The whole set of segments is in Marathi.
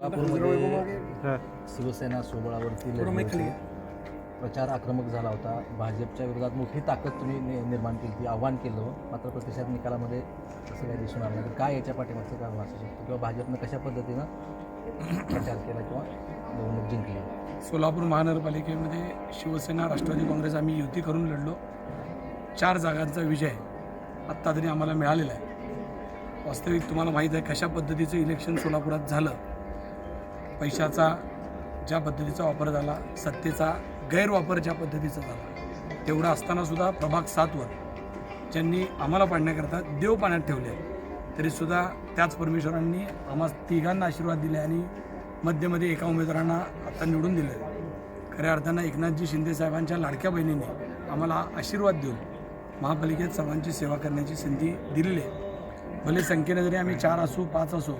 सोलापूरमध्ये शिवसेना सोबळावरती लढली होती. प्रचार आक्रमक झाला होता. भाजपच्या विरोधात मोठी ताकद तुम्ही निर्माण केली होती, आव्हान केलं, मात्र प्रतिसाद निकालामध्ये असं काही दिसून आलं नाही. काय याच्या पाठीमागचं कारण असू शकतं किंवा भाजपनं कशा पद्धतीनं प्रचार केला किंवा निवडणूक जिंकली? सोलापूर महानगरपालिकेमध्ये शिवसेना राष्ट्रवादी काँग्रेस आम्ही युती करून लढलो. 4 जागांचा विजय आत्ता तरी आम्हाला मिळालेला आहे. वास्तविक तुम्हाला माहीत आहे कशा पद्धतीचं इलेक्शन सोलापुरात झालं. पैशाचा ज्या पद्धतीचा वापर झाला, सत्तेचा गैरवापर ज्या पद्धतीचा झाला, तेवढा असतानासुद्धा प्रभाग 7वर ज्यांनी आम्हाला पाडण्याकरता देव पाण्यात ठेवले, तरीसुद्धा त्याच परमेश्वरांनी आम्हा तिघांना आशीर्वाद दिले आणि मध्यमध्ये एका उमेदवारांना आता निवडून दिले. खऱ्या अर्थानं एकनाथजी शिंदे साहेबांच्या लाडक्या बहिणीने आम्हाला आशीर्वाद देऊन महापालिकेत सर्वांची सेवा करण्याची संधी दिलेली आहे. भले संख्येने जरी आम्ही 4 असू 5 असू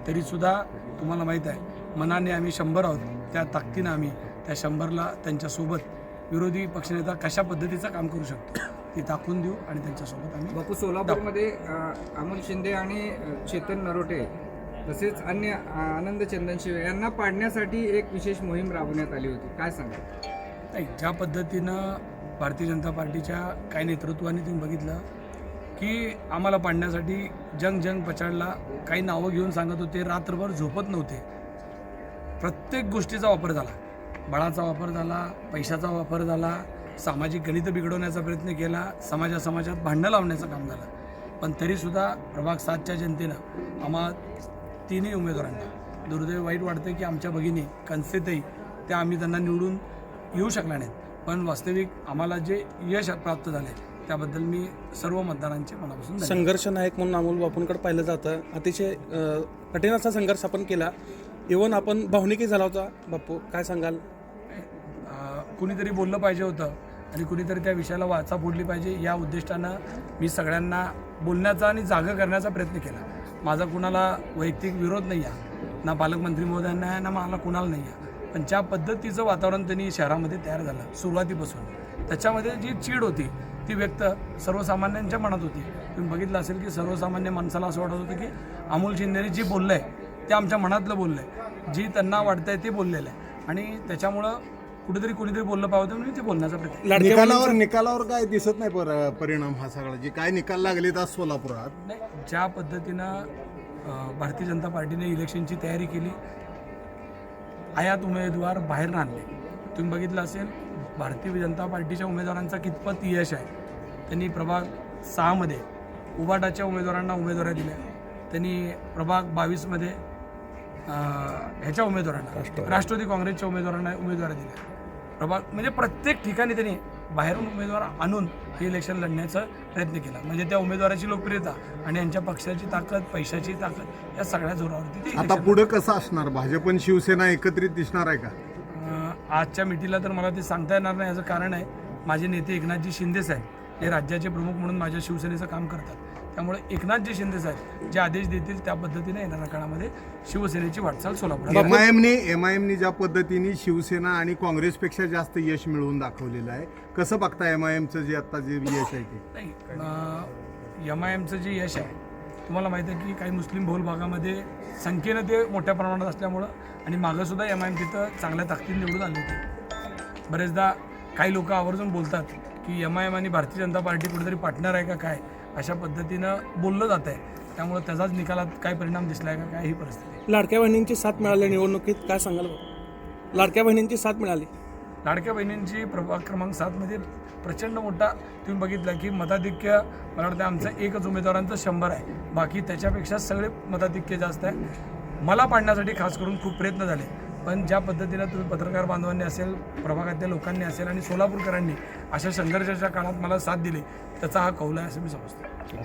तरीसुद्धा तुम्हाला माहीत आहे मनाने आम्ही 100 आहोत. त्या ताकदीनं आम्ही त्या 100ला त्यांच्यासोबत विरोधी पक्षनेता कशा पद्धतीचं काम करू शकतो ते दाखवून देऊ आणि त्यांच्यासोबत आम्ही बापू. सोलापूरमध्ये अमोल शिंदे आणि चेतन नरोटे तसेच अन्य आनंद चंदनशिवे यांना पाडण्यासाठी एक विशेष मोहीम राबवण्यात आली होती. काय सांगा? नाही, ज्या पद्धतीनं भारतीय जनता पार्टीच्या काही नेतृत्वाने तुम्ही बघितलं की आम्हाला पाडण्यासाठी जंग पछाडला काही नावं घेऊन सांगत होते, रात्रभर झोपत नव्हते. प्रत्येक गोष्टीचा वापर झाला. बळाचा वापर झाला, पैशाचा वापर झाला, सामाजिक गणितं बिघडवण्याचा प्रयत्न केला, समाजात भांडणं लावण्याचं काम झालं. पण तरीसुद्धा प्रभाग 7च्या जनतेनं आम्हा 3ही उमेदवारांना, दुर्दैव वाईट वाटतं की आमच्या भगिनी कन्सेतही त्या आम्ही त्यांना निवडून येऊ शकला नाहीत. पण वास्तविक आम्हाला जे यश प्राप्त झाले त्याबद्दल मी सर्व मतदारांचे मनापासून संघर्ष नायक म्हणून अमोल बापूंकडे पाहिलं जातं. अतिशय कठीण असा संघर्ष आपण केला. इव्हन आपण भावनिकी झाला होता. बापू, काय सांगाल? कुणीतरी बोललं पाहिजे होतं आणि कुणीतरी त्या विषयाला वाचा फोडली पाहिजे. या उद्दिष्टानं मी सगळ्यांना बोलण्याचा आणि जागा करण्याचा प्रयत्न केला. माझा कुणाला वैयक्तिक विरोध नाही आहे, ना पालकमंत्री महोदयांना आहे, ना मला कुणाला नाही आहे. पण ज्या पद्धतीचं वातावरण त्यांनी शहरामध्ये तयार झालं सुरुवातीपासून, त्याच्यामध्ये जी चीड होती ती व्यक्त सर्वसामान्यांच्या मनात होती. तुम्ही बघितलं असेल की सर्वसामान्य माणसाला असं वाटत होतं की अमोल शिंदेने जी बोललं आहे ते आमच्या मनातलं बोललं आहे, जी त्यांना वाटतं आहे ते बोललेलं आहे. आणि त्याच्यामुळं कुणीतरी बोललं पाहिजे म्हणून ते बोलण्याचा प्रयत्न. निकालावर काय दिसत नाही परिणाम हा सगळा जे काय निकाल लागले आज सोलापुरात? नाही, ज्या पद्धतीनं भारतीय जनता पार्टीने इलेक्शनची तयारी केली, आयात उमेदवार बाहेर आणले. तुम्ही बघितलं असेल भारतीय जनता पार्टीच्या उमेदवारांचा कितपत यश आहे. त्यांनी प्रभाग 6मध्ये उबाटाच्या उमेदवारांना उमेदवारी दिल्या. त्यांनी प्रभाग 22मध्ये ह्याच्या उमेदवारांना राष्ट्रवादी काँग्रेसच्या उमेदवारांना उमेदवारी दिल्या. प्रभाग म्हणजे प्रत्येक ठिकाणी त्यांनी बाहेरून उमेदवार आणून हे इलेक्शन लढण्याचा प्रयत्न केला. म्हणजे त्या उमेदवाराची लोकप्रियता आणि यांच्या पक्षाची ताकद, पैशाची ताकद या सगळ्या जोरावरती आता पुढे कसं असणार? भाजप आणि शिवसेना एकत्रित दिसणार आहे का? आजच्या मिटिंगला तर मला ते सांगता येणार नाही. याचं कारण आहे माझे नेते एकनाथजी शिंदे साहेब हे राज्याचे प्रमुख म्हणून माझ्या शिवसेनेचं काम करतात. त्यामुळे एकनाथजी शिंदे साहेब जे आदेश देतील त्या पद्धतीने येणाऱ्या काळामध्ये शिवसेनेची वाटचाल सोलापूर. एमआयएमनी ज्या पद्धतीने शिवसेना आणि काँग्रेसपेक्षा जास्त यश मिळवून दाखवलेलं आहे, कसं बघता एमआयएमचं जे आता जे यश आहे ते? नाही, एमआयएमचं जे यश आहे तुम्हाला माहिती आहे की काही मुस्लिम बहुल भागामध्ये संख्येनं ते मोठ्या प्रमाणात असल्यामुळं आणि मागंसुद्धा एमआयएम तिथं चांगल्या ताकदीने निवडून आली होती. बरेचदा काही लोक आवर्जून बोलतात की एमआयएम आणि भारतीय जनता पार्टी कुठेतरी पार्टनर आहे का काय, अशा पद्धतीनं बोललं जात आहे. त्यामुळे त्याचाच निकालात काय परिणाम दिसला आहे का काय ही परिस्थिती. लाडक्या बहिणींची साथ मिळाली निवडणुकीत, काय सांगाल? लाडक्या बहिणींची साथ मिळाली. लाडक्या बहिणींची प्रभाग क्रमांक 7मध्ये प्रचंड मोठा तुम्ही बघितलं की मताधिक्य मला वाटतं आमचं एकच उमेदवारांचं 100 आहे. बाकी त्याच्यापेक्षा सगळे मताधिक्य जास्त आहे. मला पाडण्यासाठी खास करून खूप प्रयत्न झाले. पण ज्या पद्धतीनं तुम्ही पत्रकार बांधवांनी असेल, प्रभागातल्या लोकांनी असेल आणि सोलापूरकरांनी अशा संघर्षाच्या काळात मला साथ दिली त्याचा हा कौल आहे असं मी समजतो.